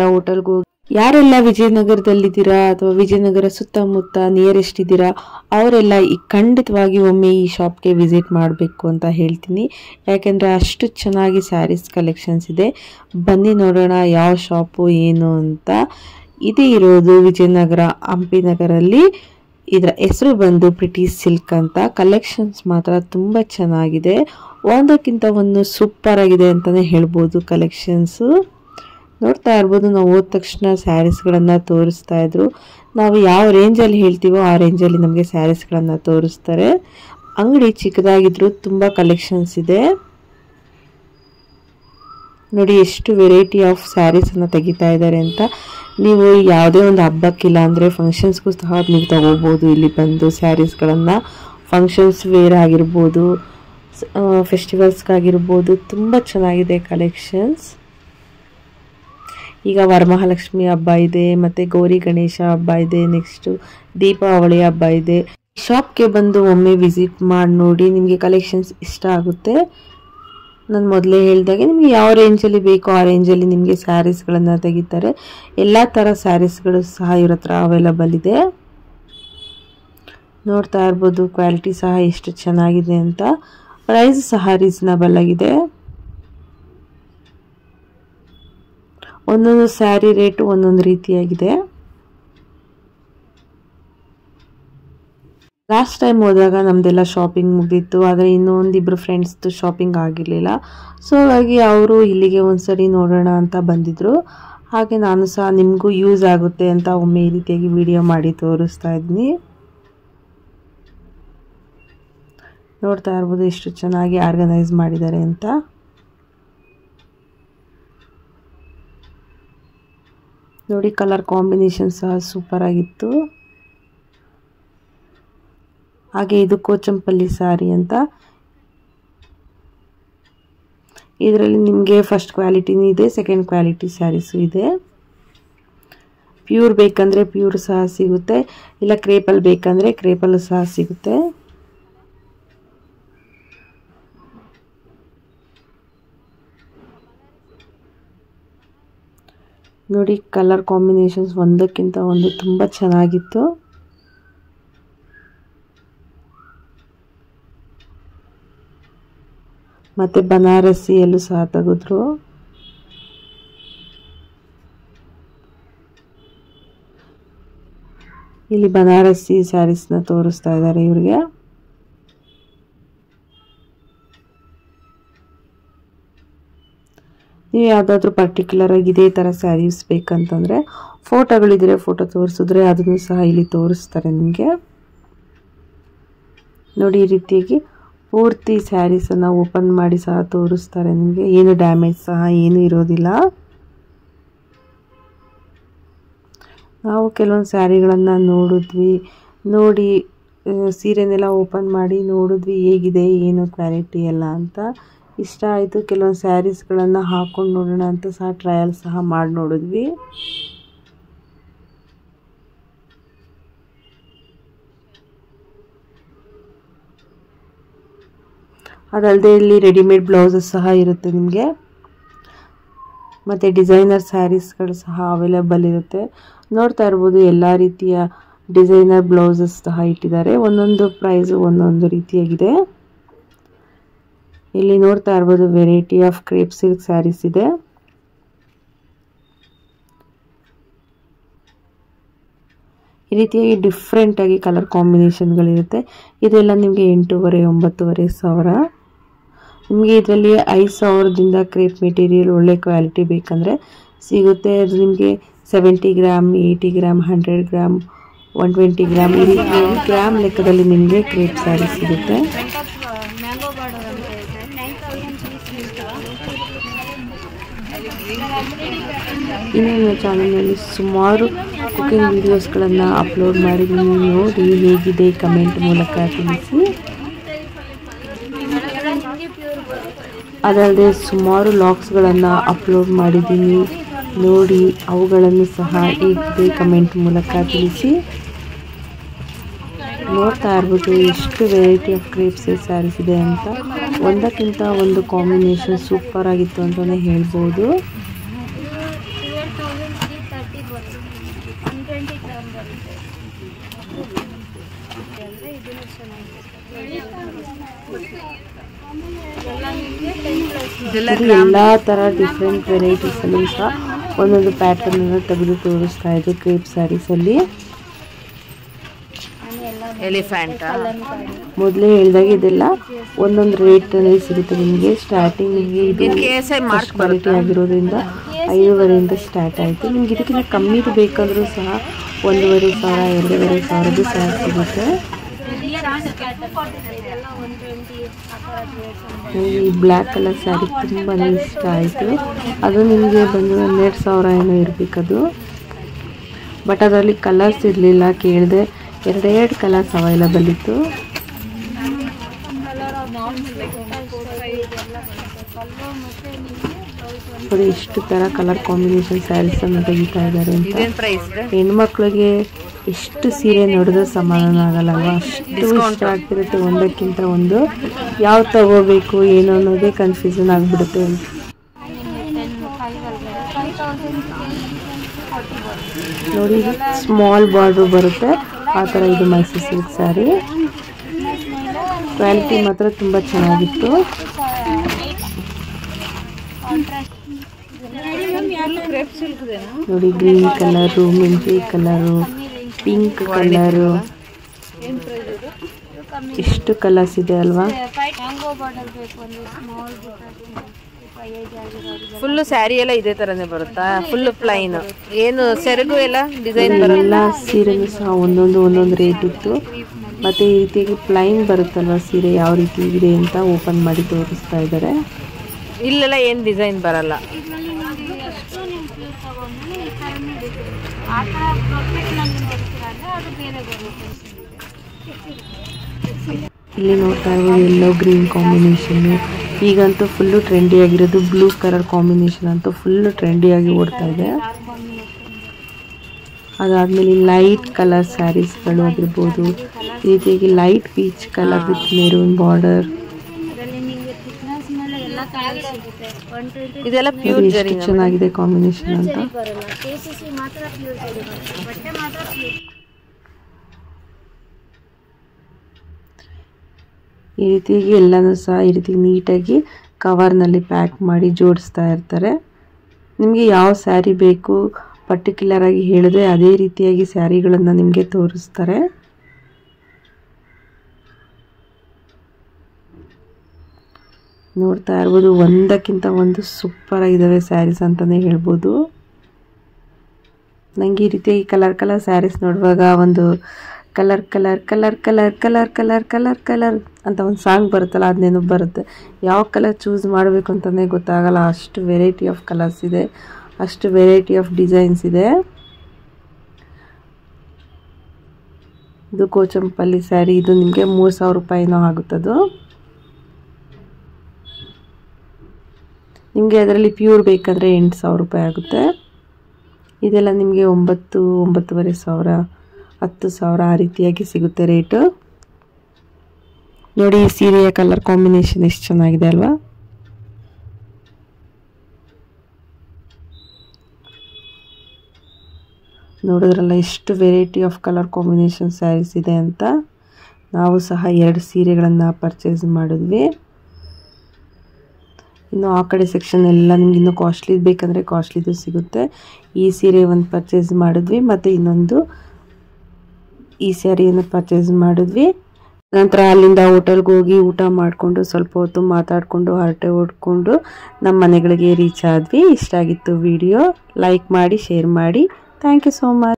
ಹೋಟೆಲ್ಗೆ ಹೋಗಿ ಯಾರೆಲ್ಲ ವಿಜಯನಗರದಲ್ಲಿದ್ದೀರಾ ಅಥವಾ ವಿಜಯನಗರ ಸುತ್ತಮುತ್ತ ನಿಯರೆಸ್ಟ್ ಇದ್ದೀರಾ ಅವರೆಲ್ಲ ಖಂಡಿತವಾಗಿ ಒಮ್ಮೆ ಈ ಶಾಪ್ಗೆ ವಿಸಿಟ್ ಮಾಡಬೇಕು ಅಂತ ಹೇಳ್ತೀನಿ. ಯಾಕೆಂದರೆ ಅಷ್ಟು ಚೆನ್ನಾಗಿ ಸ್ಯಾರೀಸ್ ಕಲೆಕ್ಷನ್ಸ್ ಇದೆ. ಬನ್ನಿ ನೋಡೋಣ ಯಾವ ಶಾಪು ಏನು ಅಂತ. ಇದು ಇರೋದು ವಿಜಯನಗರ ಹಂಪಿ ನಗರಲ್ಲಿ. ಇದರ ಹೆಸರು ಬಂದು ಪ್ರಿಟಿ ಸಿಲ್ಕ್ ಅಂತ. ಕಲೆಕ್ಷನ್ಸ್ ಮಾತ್ರ ತುಂಬ ಚೆನ್ನಾಗಿದೆ, ಒಂದಕ್ಕಿಂತ ಒಂದು ಸೂಪರ್ ಆಗಿದೆ ಅಂತಲೇ ಹೇಳ್ಬೋದು. ಕಲೆಕ್ಷನ್ಸು ನೋಡ್ತಾ ಇರ್ಬೋದು. ನಾವು ಹೋದ ತಕ್ಷಣ ಸ್ಯಾರೀಸ್ಗಳನ್ನು ತೋರಿಸ್ತಾ ಇದ್ರು. ನಾವು ಯಾವ ರೇಂಜಲ್ಲಿ ಹೇಳ್ತೀವೋ ಆ ರೇಂಜಲ್ಲಿ ನಮಗೆ ಸ್ಯಾರೀಸ್ಗಳನ್ನು ತೋರಿಸ್ತಾರೆ. ಅಂಗಡಿ ಚಿಕ್ಕದಾಗಿದ್ರು ತುಂಬ ಕಲೆಕ್ಷನ್ಸ್ ಇದೆ. ನೋಡಿ ಎಷ್ಟು ವೆರೈಟಿ ಆಫ್ ಸ್ಯಾರೀಸನ್ನು ತೆಗಿತಾ ಇದ್ದಾರೆ ಅಂತ. ನೀವು ಯಾವುದೇ ಒಂದು ಹಬ್ಬಕ್ಕಿಲ್ಲ ಅಂದರೆ ಫಂಕ್ಷನ್ಸ್ಗೂ ಸಹ ನೀವು ತಗೋಬೋದು ಇಲ್ಲಿ ಬಂದು ಸ್ಯಾರೀಸ್ಗಳನ್ನು. ಫಂಕ್ಷನ್ಸ್ ವೇರ್ ಆಗಿರ್ಬೋದು, ಫೆಸ್ಟಿವಲ್ಸ್ಗಾಗಿರ್ಬೋದು, ತುಂಬ ಚೆನ್ನಾಗಿದೆ ಕಲೆಕ್ಷನ್ಸ್. ಈಗ ವರಮಹಾಲಕ್ಷ್ಮಿ ಹಬ್ಬ ಇದೆ, ಮತ್ತು ಗೌರಿ ಗಣೇಶ ಹಬ್ಬ ಇದೆ, ನೆಕ್ಸ್ಟು ದೀಪಾವಳಿ ಹಬ್ಬ ಇದೆ. ಶಾಪ್ಗೆ ಬಂದು ಒಮ್ಮೆ ವಿಸಿಟ್ ಮಾಡಿ ನೋಡಿ, ನಿಮಗೆ ಕಲೆಕ್ಷನ್ಸ್ ಇಷ್ಟ ಆಗುತ್ತೆ. ನಾನು ಮೊದಲೇ ಹೇಳಿದಾಗೆ ನಿಮಗೆ ಯಾವ ರೇಂಜಲ್ಲಿ ಬೇಕೋ ಆ ರೇಂಜಲ್ಲಿ ನಿಮಗೆ ಸ್ಯಾರೀಸ್ಗಳನ್ನು ತೆಗಿತಾರೆ. ಎಲ್ಲ ಥರ ಸ್ಯಾರೀಸ್ಗಳು ಸಹ ಇವ್ರ ಹತ್ರ ಅವೈಲಬಲ್ ಇದೆ. ನೋಡ್ತಾ ಇರ್ಬೋದು ಕ್ವಾಲಿಟಿ ಸಹ ಎಷ್ಟು ಚೆನ್ನಾಗಿದೆ ಅಂತ. ಪ್ರೈಸ್ ಸಹ ರೀಸನಬಲ್ ಆಗಿದೆ. ಒಂದೊಂದು ಸ್ಯಾರಿ ರೇಟು ಒಂದೊಂದು ರೀತಿಯಾಗಿದೆ. ಲಾಸ್ಟ್ ಟೈಮ್ ಹೋದಾಗ ನಮ್ಮದೆಲ್ಲ ಶಾಪಿಂಗ್ ಮುಗಿದಿತ್ತು, ಆದರೆ ಇನ್ನೊಂದಿಬ್ಬರು ಫ್ರೆಂಡ್ಸ್ದು ಶಾಪಿಂಗ್ ಆಗಿರಲಿಲ್ಲ. ಸೊ ಹಾಗಾಗಿ ಅವರು ಇಲ್ಲಿಗೆ ಒಂದ್ಸರಿ ನೋಡೋಣ ಅಂತ ಬಂದಿದ್ದರು. ಹಾಗೆ ನಾನು ಸಹ ನಿಮಗೂ ಯೂಸ್ ಆಗುತ್ತೆ ಅಂತ ಒಮ್ಮೆ ಈ ರೀತಿಯಾಗಿ ವಿಡಿಯೋ ಮಾಡಿ ತೋರಿಸ್ತಾ ಇದ್ದೀನಿ. ನೋಡ್ತಾ ಇರ್ಬೋದು ಎಷ್ಟು ಚೆನ್ನಾಗಿ ಆರ್ಗನೈಸ್ ಮಾಡಿದ್ದಾರೆ ಅಂತ. ನೋಡಿ ಕಲರ್ ಕಾಂಬಿನೇಷನ್ ಸಹ ಸೂಪರ್ ಆಗಿತ್ತು. ಹಾಗೆ ಇದು ಕೋಚಂಪಲ್ಲಿ ಸಾರಿ ಅಂತ. ಇದರಲ್ಲಿ ನಿಮಗೆ ಫಸ್ಟ್ ಕ್ವಾಲಿಟಿನೂ ಇದೆ, ಸೆಕೆಂಡ್ ಕ್ವಾಲಿಟಿ ಸ್ಯಾರೀಸು ಇದೆ. ಪ್ಯೂರ್ ಬೇಕಂದರೆ ಪ್ಯೂರ್ ಸಹ ಸಿಗುತ್ತೆ, ಇಲ್ಲ ಕ್ರೇಪಲ್ಲಿ ಬೇಕಂದರೆ ಕ್ರೇಪಲ್ಲೂ ಸಹ ಸಿಗುತ್ತೆ. ನೋಡಿ ಕಲರ್ ಕಾಂಬಿನೇಷನ್ಸ್ ಒಂದಕ್ಕಿಂತ ಒಂದು ತುಂಬ ಚೆನ್ನಾಗಿತ್ತು. ಮತ್ತು ಬನಾರಸಿಯಲ್ಲೂ ಸಹ ತೆಗೆದ್ರು. ಇಲ್ಲಿ ಬನಾರಸಿ ಸ್ಯಾರೀಸ್ನ ತೋರಿಸ್ತಾ ಇದ್ದಾರೆ ಇವ್ರಿಗೆ. ನೀವು ಯಾವುದಾದ್ರೂ ಪರ್ಟಿಕ್ಯುಲರ್ ಆಗಿ ಇದೇ ಥರ ಸ್ಯಾರೀಸ್ ಬೇಕಂತಂದರೆ ಫೋಟೋಗಳಿದ್ರೆ ಫೋಟೋ ತೋರಿಸಿದ್ರೆ ಅದನ್ನು ಸಹ ಇಲ್ಲಿ ತೋರಿಸ್ತಾರೆ ನಿಮಗೆ. ನೋಡಿ ಈ ರೀತಿಯಾಗಿ ಪೂರ್ತಿ ಸ್ಯಾರೀಸನ್ನು ಓಪನ್ ಮಾಡಿ ಸಹ ತೋರಿಸ್ತಾರೆ ನಿಮಗೆ. ಏನು ಡ್ಯಾಮೇಜ್ ಸಹ ಏನು ಇರೋದಿಲ್ಲ. ನಾವು ಕೆಲವೊಂದು ಸ್ಯಾರಿಗಳನ್ನು ನೋಡಿದ್ವಿ, ನೋಡಿ ಸೀರೆನೆಲ್ಲ ಓಪನ್ ಮಾಡಿ ನೋಡಿದ್ವಿ ಹೇಗಿದೆ ಏನು ಕ್ವಾಲಿಟಿ ಎಲ್ಲ ಅಂತ. ಇಷ್ಟ ಆಯಿತು. ಕೆಲವೊಂದು ಸ್ಯಾರೀಸ್ಗಳನ್ನು ಹಾಕ್ಕೊಂಡು ನೋಡೋಣ ಅಂತ ಸಹ ಟ್ರಯಲ್ ಸಹ ಮಾಡಿ ನೋಡಿದ್ವಿ. ಅದಲ್ಲದೆ ಇಲ್ಲಿ ರೆಡಿಮೇಡ್ ಬ್ಲೌಸಸ್ ಸಹ ಇರುತ್ತೆ ನಿಮಗೆ, ಮತ್ತು ಡಿಸೈನರ್ ಸ್ಯಾರೀಸ್ಗಳು ಸಹ ಅವೈಲೇಬಲ್ ಇರುತ್ತೆ. ನೋಡ್ತಾ ಇರ್ಬೋದು ಎಲ್ಲ ರೀತಿಯ ಡಿಸೈನರ್ ಬ್ಲೌಸಸ್ ಸಹ ಇಟ್ಟಿದ್ದಾರೆ. ಒಂದೊಂದು ಪ್ರೈಸು ಒಂದೊಂದು ರೀತಿಯಾಗಿದೆ. ಇಲ್ಲಿ ನೋಡ್ತಾ ಇರ್ಬೋದು variety of crepe silk sarees ಇದೆ. ಈ ರೀತಿಯಾಗಿ ಡಿಫ್ರೆಂಟ್ ಆಗಿ ಕಲರ್ ಕಾಂಬಿನೇಷನ್ಗಳಿರುತ್ತೆ. ಇದೆಲ್ಲ ನಿಮಗೆ 8,500 9,500 ಸಾವಿರ. ನಿಮಗೆ ಇದರಲ್ಲಿ 5,000ದಿಂದ ಕ್ರೇಪ್ ಮೆಟೀರಿಯಲ್ ಒಳ್ಳೆ ಕ್ವಾಲಿಟಿ ಬೇಕಂದರೆ ಸಿಗುತ್ತೆ. ಅದು ನಿಮಗೆ 70 ಗ್ರಾಮ್, 80 ಗ್ರಾಮ್, 100 ಗ್ರಾಮ್, 120 ಗ್ರಾಮ್ ಈ ರೀತಿಯಾಗಿ ಗ್ರಾಮ್ ಲೆಕ್ಕದಲ್ಲಿ ನಿಮಗೆ ಕ್ರೇಪ್ ಸ್ಯಾರಿ ಸಿಗುತ್ತೆ. ಇನ್ನು ನನ್ನ ಚಾನಲ್ನಲ್ಲಿ ಸುಮಾರು ಕುಕಿಂಗ್ ವಿಡಿಯೋಸ್ಗಳನ್ನು ಅಪ್ಲೋಡ್ ಮಾಡಿದ್ದೀನಿ. ನೋಡಿ ಹೇಗಿದೆ ಕಮೆಂಟ್ ಮೂಲಕ ತಿಳಿಸಿ. ಅದಲ್ಲದೆ ಸುಮಾರು ಲಾಕ್ಸ್ಗಳನ್ನು ಅಪ್ಲೋಡ್ ಮಾಡಿದ್ದೀನಿ. ನೋಡಿ ಅವುಗಳನ್ನು ಸಹ ಹೇಗಿದೆ ಕಮೆಂಟ್ ಮೂಲಕ ತಿಳಿಸಿ. ನೋಡ್ತಾ ಇರ್ಬೋದು ಎಷ್ಟು variety of crepe silk sarees ಇದೆ ಅಂತ. ಒಂದಕ್ಕಿಂತ ಒಂದು ಕಾಂಬಿನೇಷನ್ ಸೂಪರ್ ಆಗಿತ್ತು ಅಂತಲೇ ಹೇಳ್ಬೋದು. 40 ಬರುತ್ತೆ, 120 ಗ್ರಾಮ್ ಬರುತ್ತೆ. ಅಂದರೆ ಇದನ್ನು ಚೆನ್ನಾಗಿದೆ. ಎಲ್ಲ ಥರ ಡಿಫ್ರೆಂಟ್ ವೆರೈಟೀಸಲ್ಲಿ ಸಹ ಒಂದೊಂದು ಪ್ಯಾಟರ್ನನ್ನು ತೆಗೆದು ತೋರಿಸ್ತಾ ಇದ್ರು ಕ್ರೇಪ್ ಸ್ಯಾರೀಸಲ್ಲಿ. ಎಲಿಫೆಂಟ್ ಮೊದಲೇ ಹೇಳಿದಾಗ ಇದೆಲ್ಲ ಒಂದೊಂದು ರೇಟಲ್ಲಿ ಸಿಗುತ್ತೆ ನಿಮಗೆ. ಸ್ಟಾರ್ಟಿಂಗ್ ನಿಮಗೆ ಇದು ಕ್ವಾಲಿಟಿ ಆಗಿರೋದ್ರಿಂದ 5,500 ಸ್ಟಾರ್ಟ್ ಆಯಿತು. ನಿಮ್ಗೆ ಇದಕ್ಕಿಂತ ಕಮ್ಮಿದು ಬೇಕಂದ್ರೂ ಸಹ 1,500, 2,500 ಸಹ ಸಿಗುತ್ತೆ. ಈ ಬ್ಲ್ಯಾಕ್ ಕಲರ್ ಸ್ಯಾರಿ ತುಂಬಾ ಇಷ್ಟ ಆಯಿತು. ಅದು ನಿಮಗೆ ಬಂದು 1,200 ಏನೋ ಇರಬೇಕದು. ಬಟ್ ಅದರಲ್ಲಿ ಕಲರ್ಸ್ ಇರಲಿಲ್ಲ. ಕೇಳಿದೆ, 2 ಕಲರ್ಸ್ ಅವೈಲಬಲ್ ಇತ್ತು. ನೋಡಿ ಎಷ್ಟು ಥರ ಕಲರ್ ಕಾಂಬಿನೇಷನ್ ಸ್ಯಾರೀಸನ್ನು ತೆಗಿತಾ ಇದ್ದಾರೆ ಅಂತ. ಹೆಣ್ಮಕ್ಳಿಗೆ ಎಷ್ಟು ಸೀರೆ ನೋಡಿದ್ರೆ ಸಮಾಧಾನ ಆಗಲ್ಲಲ್ವ, ಅಷ್ಟು ಇಷ್ಟ ಆಗ್ತಿರುತ್ತೆ ಒಂದಕ್ಕಿಂತ ಒಂದು. ಯಾವ್ದು ತಗೋಬೇಕು ಏನು ಅನ್ನೋದೇ ಕನ್ಫ್ಯೂಷನ್ ಆಗಿಬಿಡುತ್ತೆ. ನೋಡಿ ಸ್ಮಾಲ್ ಬಾರ್ಡ್ರು ಬರುತ್ತೆ ಆ ಥರ. ಇದು ಮೈಸೂರು ಸಿಲ್ಕ್ ಸ್ಯಾರಿ. ಕ್ವಾಲಿಟಿ ಮಾತ್ರ ತುಂಬ ಚೆನ್ನಾಗಿತ್ತು. ನೋಡಿ ಗ್ರೀನ್ ಕಲರು, ಮೆಂತಿ ಕಲರು, ಪಿಂಕ್ ಕಲರು, ಎಷ್ಟು ಕಲರ್ಸ್ ಇದೆ ಅಲ್ವಾ. ಫುಲ್ ಸ್ಯಾರಿ ಎಲ್ಲ ಇದೇ ತರನೇ ಬರುತ್ತಾ? ಫುಲ್ ಪ್ಲೈನ್, ಏನು ಸೆರಗು ಎಲ್ಲ ಡಿಸೈನ್ ಬರಲ್ಲ? ಎಲ್ಲ ಸೀರೆಗೂ ಸಹ ಒಂದೊಂದು ರೇಟ್ ಇತ್ತು. ಮತ್ತು ಈ ರೀತಿಯಾಗಿ ಪ್ಲೈನ್ ಬರುತ್ತಲ್ವ ಸೀರೆ, ಯಾವ ರೀತಿ ಇದೆ ಅಂತ ಓಪನ್ ಮಾಡಿ ತೋರಿಸ್ತಾ ಇದ್ದಾರೆ. ಇಲ್ಲೆಲ್ಲ ಏನು ಡಿಸೈನ್ ಬರಲ್ಲ. ಇಲ್ಲಿ ನೋಡ್ತಾ ಇರೋದು ಎಲ್ಲೋ ಗ್ರೀನ್ ಕಾಂಬಿನೇಷನ್. ಈಗಂತೂ ಫುಲ್ಲು ಟ್ರೆಂಡಿ ಆಗಿರೋದು ಬ್ಲೂ ಕಲರ್ ಕಾಂಬಿನೇಷನ್ ಅಂತೂ ಫುಲ್ಲು ಟ್ರೆಂಡಿಯಾಗಿ ಓಡ್ತಾ ಇದೆ. ಅದಾದಮೇಲೆ ಲೈಟ್ ಕಲರ್ ಸ್ಯಾರೀಸ್ಗಳು ಆಗಿರ್ಬೋದು, ಈ ರೀತಿಯಾಗಿ light peach colour with maroon border. ಇದೆಲ್ಲ ಪ್ಯೂರ್ ಎಷ್ಟು ಚೆನ್ನಾಗಿದೆ ಕಾಂಬಿನೇಷನ್ ಅಂತ. ಈ ರೀತಿಯಾಗಿ ಎಲ್ಲನೂ ಸಹ ಈ ರೀತಿ ನೀಟಾಗಿ ಕವರ್ನಲ್ಲಿ ಪ್ಯಾಕ್ ಮಾಡಿ ಜೋಡಿಸ್ತಾ ಇರ್ತಾರೆ. ನಿಮಗೆ ಯಾವ ಸ್ಯಾರಿ ಬೇಕು ಪರ್ಟಿಕ್ಯುಲರ್ ಆಗಿ ಹೇಳಿದ್ರೆ ಅದೇ ರೀತಿಯಾಗಿ ಸ್ಯಾರಿಗಳನ್ನು ನಿಮಗೆ ತೋರಿಸ್ತಾರೆ. ನೋಡ್ತಾ ಇರ್ಬೋದು, ಒಂದಕ್ಕಿಂತ ಒಂದು ಸೂಪರ್ ಆಗಿದ್ದಾವೆ ಸ್ಯಾರೀಸ್ ಅಂತಲೇ ಹೇಳ್ಬೋದು. ನನಗೆ ಈ ರೀತಿಯಾಗಿ ಕಲರ್ ಸ್ಯಾರೀಸ್ ನೋಡುವಾಗ ಒಂದು colour colour colour colour colour colour colour colour ಅಂತ ಒಂದು ಸಾಂಗ್ ಬರುತ್ತಲ್ಲ, ಅದು ನೆನಪು ಬರುತ್ತೆ. ಯಾವ ಕಲರ್ ಚೂಸ್ ಮಾಡಬೇಕು ಅಂತಲೇ ಗೊತ್ತಾಗಲ್ಲ. ಅಷ್ಟು ವೆರೈಟಿ ಆಫ್ ಕಲರ್ಸ್ ಇದೆ, ಅಷ್ಟು ವೆರೈಟಿ ಆಫ್ ಡಿಸೈನ್ಸ್ ಇದೆ. ಇದು ಕೋಚಂಪಲ್ಲಿ ಸ್ಯಾರಿ. ಇದು ನಿಮಗೆ 3,000 ರೂಪಾಯಿನೋ ಆಗುತ್ತದು. ನಿಮಗೆ ಅದರಲ್ಲಿ ಪ್ಯೂರ್ ಬೇಕಂದರೆ 8,000 ರೂಪಾಯಿ ಆಗುತ್ತೆ. ಇದೆಲ್ಲ ನಿಮಗೆ 9,000-9,500, 10,000 ಆ ರೀತಿಯಾಗಿ ಸಿಗುತ್ತೆ ರೇಟು. ನೋಡಿ ಈ ಸೀರೆಯ ಕಲರ್ ಕಾಂಬಿನೇಷನ್ ಎಷ್ಟು ಚೆನ್ನಾಗಿದೆ ಅಲ್ವಾ. ನೋಡಿದ್ರಲ್ಲ ಎಷ್ಟು variety of colour combination sarees ಇದೆ ಅಂತ. ನಾವು ಸಹ 2 ಸೀರೆಗಳನ್ನು ಪರ್ಚೇಸ್ ಮಾಡಿದ್ವಿ. ಇನ್ನು ಆ ಕಡೆ ಸೆಕ್ಷನ್ ಎಲ್ಲ ನಿಮ್ಗೆ ಇನ್ನೂ ಕಾಸ್ಟ್ಲಿ ಬೇಕಂದರೆ ಕಾಸ್ಟ್ಲಿದು ಸಿಗುತ್ತೆ. ಈ ಸೀರೆ ಒಂದು ಪರ್ಚೇಸ್ ಮಾಡಿದ್ವಿ, ಮತ್ತು ಇನ್ನೊಂದು ಈ ಸ್ಯಾರಿಯನ್ನು ಪರ್ಚೇಸ್ ಮಾಡಿದ್ವಿ. ನಂತರ ಅಲ್ಲಿಂದ ಹೋಟೆಲ್ಗೆ ಹೋಗಿ ಊಟ ಮಾಡಿಕೊಂಡು ಸ್ವಲ್ಪ ಹೊತ್ತು ಮಾತಾಡಿಕೊಂಡು ಹರಟೆ ಹೊಡ್ಕೊಂಡು ನಮ್ಮ ಮನೆಗಳಿಗೆ ರೀಚ್ ಆದ್ವಿ. ಇಷ್ಟ ಆಗಿತ್ತು ವಿಡಿಯೋ, ಲೈಕ್ ಮಾಡಿ, ಶೇರ್ ಮಾಡಿ. Thank you so much.